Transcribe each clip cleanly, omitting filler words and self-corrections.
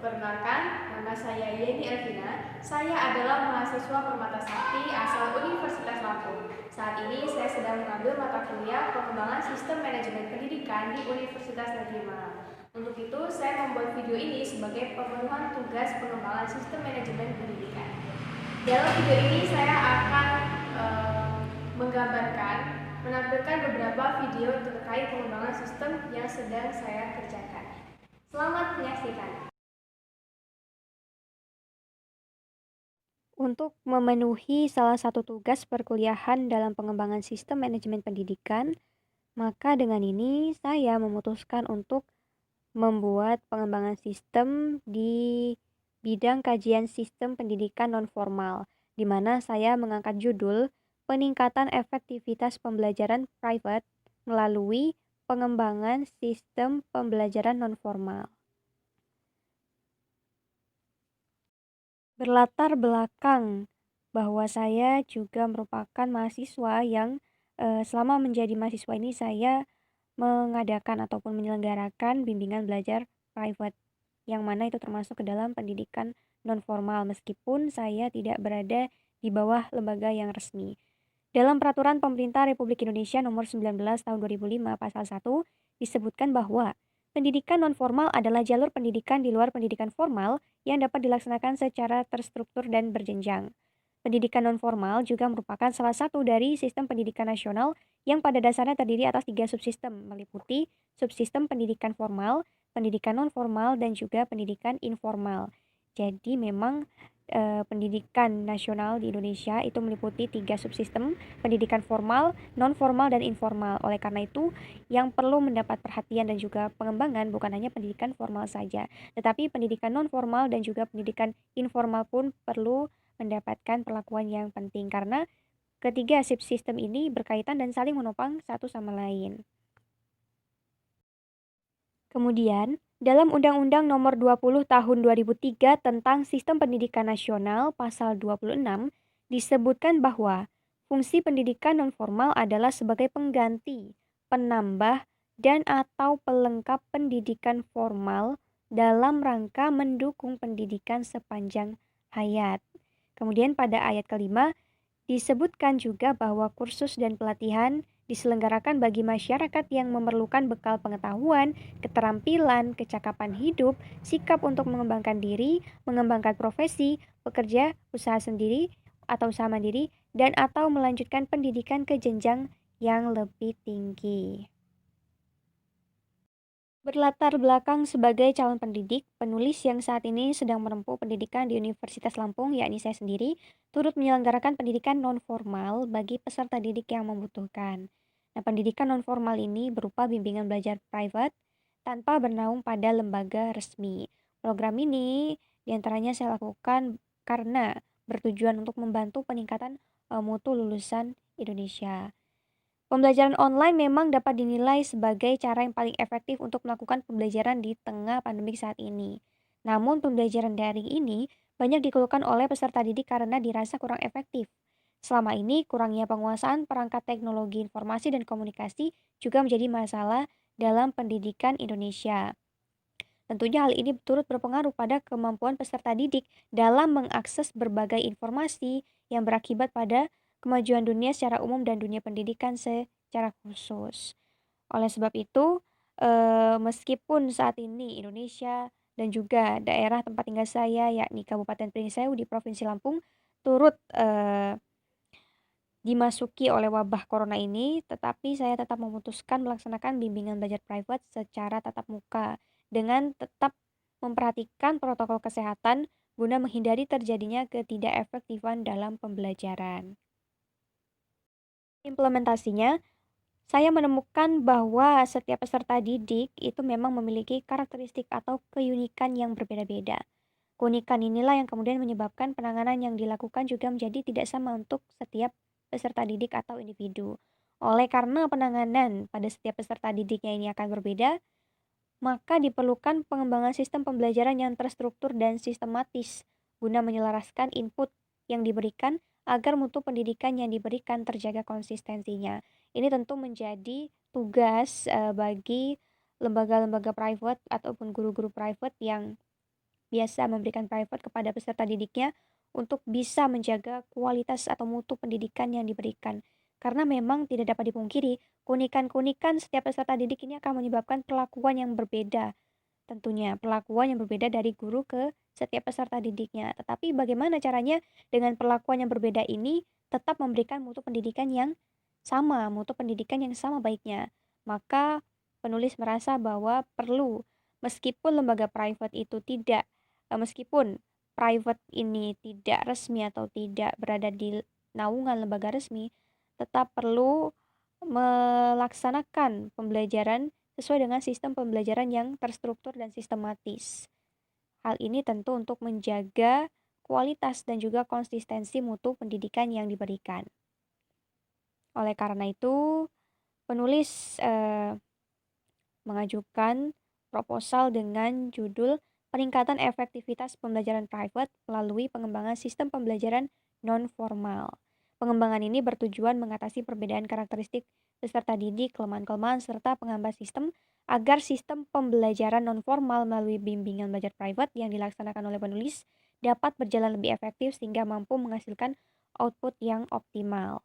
Perkenalkan, nama saya Yeni Elvina. Saya adalah mahasiswa Permata Sakti asal Universitas Lampung. Saat ini saya sedang mengambil mata kuliah Pengembangan Sistem Manajemen Pendidikan di Universitas Negeri Malang. Untuk itu, saya membuat video ini sebagai pemenuhan tugas pengembangan sistem manajemen pendidikan. Dalam video ini saya akan menggambarkan, menampilkan beberapa video terkait pengembangan sistem yang sedang saya kerjakan. Selamat menyaksikan. Untuk memenuhi salah satu tugas perkuliahan dalam pengembangan sistem manajemen pendidikan, maka dengan ini saya memutuskan untuk membuat pengembangan sistem di bidang kajian sistem pendidikan nonformal, di mana saya mengangkat judul peningkatan efektivitas pembelajaran private melalui pengembangan sistem pembelajaran nonformal. Berlatar belakang bahwa saya juga merupakan mahasiswa yang selama menjadi mahasiswa ini saya mengadakan ataupun menyelenggarakan bimbingan belajar private, yang mana itu termasuk ke dalam pendidikan non formal meskipun saya tidak berada di bawah lembaga yang resmi. Dalam Peraturan Pemerintah Republik Indonesia Nomor 19 Tahun 2005 Pasal 1 disebutkan bahwa pendidikan non-formal adalah jalur pendidikan di luar pendidikan formal yang dapat dilaksanakan secara terstruktur dan berjenjang. Pendidikan non-formal juga merupakan salah satu dari sistem pendidikan nasional yang pada dasarnya terdiri atas 3 subsistem, meliputi subsistem pendidikan formal, pendidikan non-formal, dan juga pendidikan informal. Jadi memang pendidikan nasional di Indonesia itu meliputi 3 subsistem, pendidikan formal, non-formal, dan informal. Oleh karena itu, yang perlu mendapat perhatian dan juga pengembangan bukan hanya pendidikan formal saja, tetapi pendidikan non-formal dan juga pendidikan informal pun perlu mendapatkan perlakuan yang penting karena ketiga subsistem ini berkaitan dan saling menopang satu sama lain. Kemudian, dalam Undang-Undang Nomor 20 Tahun 2003 tentang Sistem Pendidikan Nasional Pasal 26 disebutkan bahwa fungsi pendidikan nonformal adalah sebagai pengganti, penambah, dan atau pelengkap pendidikan formal dalam rangka mendukung pendidikan sepanjang hayat. Kemudian pada ayat kelima disebutkan juga bahwa kursus dan pelatihan diselenggarakan bagi masyarakat yang memerlukan bekal pengetahuan, keterampilan, kecakapan hidup, sikap untuk mengembangkan diri, mengembangkan profesi, bekerja, usaha sendiri atau usaha mandiri, dan atau melanjutkan pendidikan ke jenjang yang lebih tinggi. Berlatar belakang sebagai calon pendidik, penulis yang saat ini sedang menempuh pendidikan di Universitas Lampung, yakni saya sendiri, turut menyelenggarakan pendidikan non-formal bagi peserta didik yang membutuhkan. Nah, pendidikan non-formal ini berupa bimbingan belajar private tanpa bernaung pada lembaga resmi. Program ini diantaranya saya lakukan karena bertujuan untuk membantu peningkatan mutu lulusan Indonesia. Pembelajaran online memang dapat dinilai sebagai cara yang paling efektif untuk melakukan pembelajaran di tengah pandemi saat ini. Namun, pembelajaran daring ini banyak dikeluhkan oleh peserta didik karena dirasa kurang efektif. Selama ini, kurangnya penguasaan perangkat teknologi informasi dan komunikasi juga menjadi masalah dalam pendidikan Indonesia. Tentunya hal ini turut berpengaruh pada kemampuan peserta didik dalam mengakses berbagai informasi yang berakibat pada kemajuan dunia secara umum dan dunia pendidikan secara khusus. Oleh sebab itu, meskipun saat ini Indonesia dan juga daerah tempat tinggal saya yakni Kabupaten Pringsewu di Provinsi Lampung turut dimasuki oleh wabah corona ini, tetapi saya tetap memutuskan melaksanakan bimbingan belajar private secara tatap muka dengan tetap memperhatikan protokol kesehatan guna menghindari terjadinya ketidakefektifan dalam pembelajaran. Implementasinya, saya menemukan bahwa setiap peserta didik itu memang memiliki karakteristik atau keunikan yang berbeda-beda. Keunikan inilah yang kemudian menyebabkan penanganan yang dilakukan juga menjadi tidak sama untuk setiap peserta didik atau individu. Oleh karena penanganan pada setiap peserta didiknya ini akan berbeda, maka diperlukan pengembangan sistem pembelajaran yang terstruktur dan sistematis guna menyelaraskan input yang diberikan agar mutu pendidikan yang diberikan terjaga konsistensinya. Ini tentu menjadi tugas bagi lembaga-lembaga private ataupun guru-guru private yang biasa memberikan private kepada peserta didiknya untuk bisa menjaga kualitas atau mutu pendidikan yang diberikan. Karena memang tidak dapat dipungkiri, keunikan-keunikan setiap peserta didik ini akan menyebabkan perlakuan yang berbeda. Tentunya perlakuan yang berbeda dari guru ke setiap peserta didiknya. Tetapi bagaimana caranya dengan perlakuan yang berbeda ini tetap memberikan mutu pendidikan yang sama, mutu pendidikan yang sama baiknya. Maka penulis merasa bahwa perlu, meskipun lembaga private itu tidak, meskipun private ini tidak resmi atau tidak berada di naungan lembaga resmi, tetap perlu melaksanakan pembelajaran sesuai dengan sistem pembelajaran yang terstruktur dan sistematis. Hal ini tentu untuk menjaga kualitas dan juga konsistensi mutu pendidikan yang diberikan. Oleh karena itu, penulis mengajukan proposal dengan judul Peningkatan Efektivitas Pembelajaran Private melalui pengembangan sistem pembelajaran non-formal. Pengembangan ini bertujuan mengatasi perbedaan karakteristik peserta didik, kelemahan-kelemahan, serta penghambat sistem agar sistem pembelajaran non-formal melalui bimbingan belajar private yang dilaksanakan oleh penulis dapat berjalan lebih efektif sehingga mampu menghasilkan output yang optimal.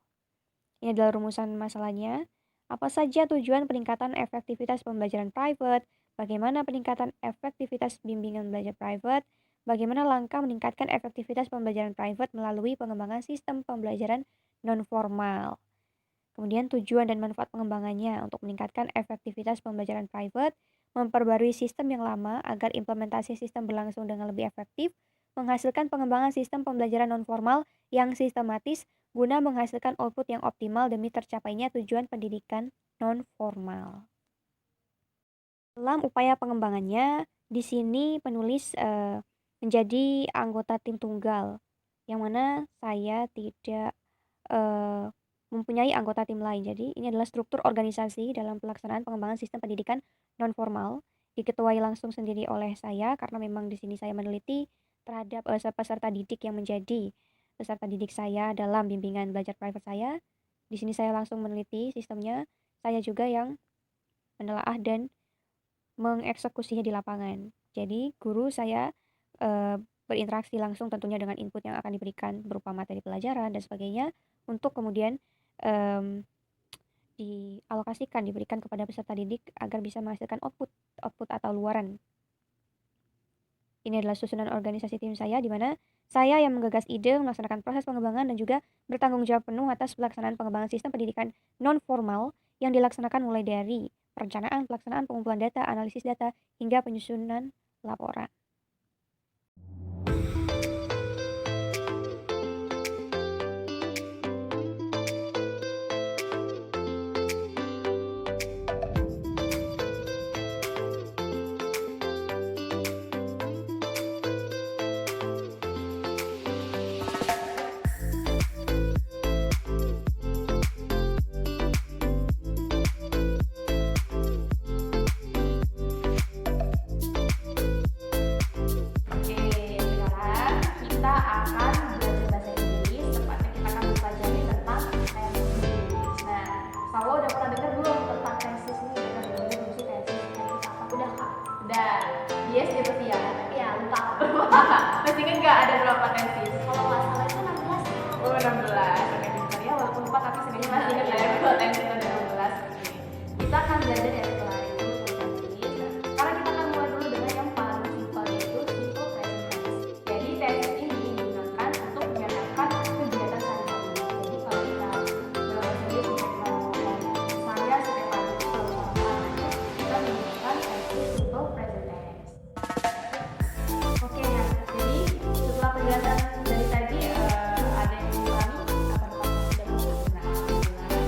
Ini adalah rumusan masalahnya. Apa saja tujuan peningkatan efektivitas pembelajaran private? Bagaimana peningkatan efektivitas bimbingan belajar private? Bagaimana langkah meningkatkan efektivitas pembelajaran private melalui pengembangan sistem pembelajaran non-formal? Kemudian tujuan dan manfaat pengembangannya untuk meningkatkan efektivitas pembelajaran private, memperbarui sistem yang lama agar implementasi sistem berlangsung dengan lebih efektif, menghasilkan pengembangan sistem pembelajaran non-formal yang sistematis guna menghasilkan output yang optimal demi tercapainya tujuan pendidikan non-formal. Dalam upaya pengembangannya, di sini penulis menjadi anggota tim tunggal, yang mana saya tidak mempunyai anggota tim lain. Jadi ini adalah struktur organisasi dalam pelaksanaan pengembangan sistem pendidikan non-formal, diketuai langsung sendiri oleh saya karena memang di sini saya meneliti terhadap peserta didik yang menjadi peserta didik saya dalam bimbingan belajar private saya. Di sini saya langsung meneliti sistemnya, saya juga yang menelaah dan mengeksekusinya di lapangan. Jadi guru saya berinteraksi langsung tentunya dengan input yang akan diberikan berupa materi pelajaran dan sebagainya untuk kemudian dialokasikan, diberikan kepada peserta didik agar bisa menghasilkan output atau luaran. Ini adalah susunan organisasi tim saya di mana saya yang menggagas ide, melaksanakan proses pengembangan dan juga bertanggung jawab penuh atas pelaksanaan pengembangan sistem pendidikan non-formal yang dilaksanakan mulai dari perencanaan, pelaksanaan, pengumpulan data, analisis data, hingga penyusunan laporan. Yes, dia pasti ya. Tapi ya lupa. Masih ingat nggak ada berapa tesis? Kalau nggak salah itu 16. Oh 16. Oke, bentar ya. Walaupun lupa tapi sebenarnya masih ingat lah ya kalau tesis itu ada 16. Oke. Kita akan belajar dari mulai dulu tentang tesis. Karena kita akan mulai dulu dengan yang paling simpel yaitu simple present tense. Jadi tesis ini digunakan untuk menyatakan kegiatan sehari-hari. Jadi kalau kita serius mengatakan saya setiap hari selalu melakukan, kita menggunakan tesis simple present tense. Oke, nah jadi setelah penjelasan dari tadi ada yang mengulangi apa sudah mengulangi. Nah,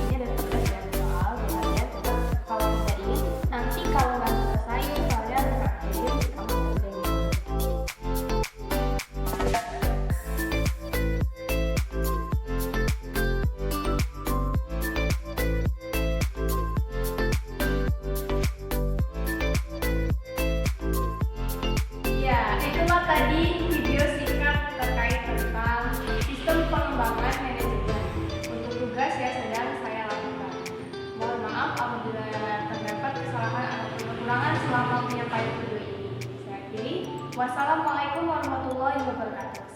ini ada 13 ya soal, biasanya kita kalau tidak ingin nanti kalau nggak selesai soalnya ada praktekin kamu sudah ingin. Ya, itulah tadi video singkat terkait tentang sistem pengembangan manajemen. Untuk tugas yang sedang saya lakukan. Mohon maaf apabila terdapat kesalahan atau kekurangan selama penyampaian video ini. Saya akhiri. Wassalamualaikum warahmatullahi wabarakatuh.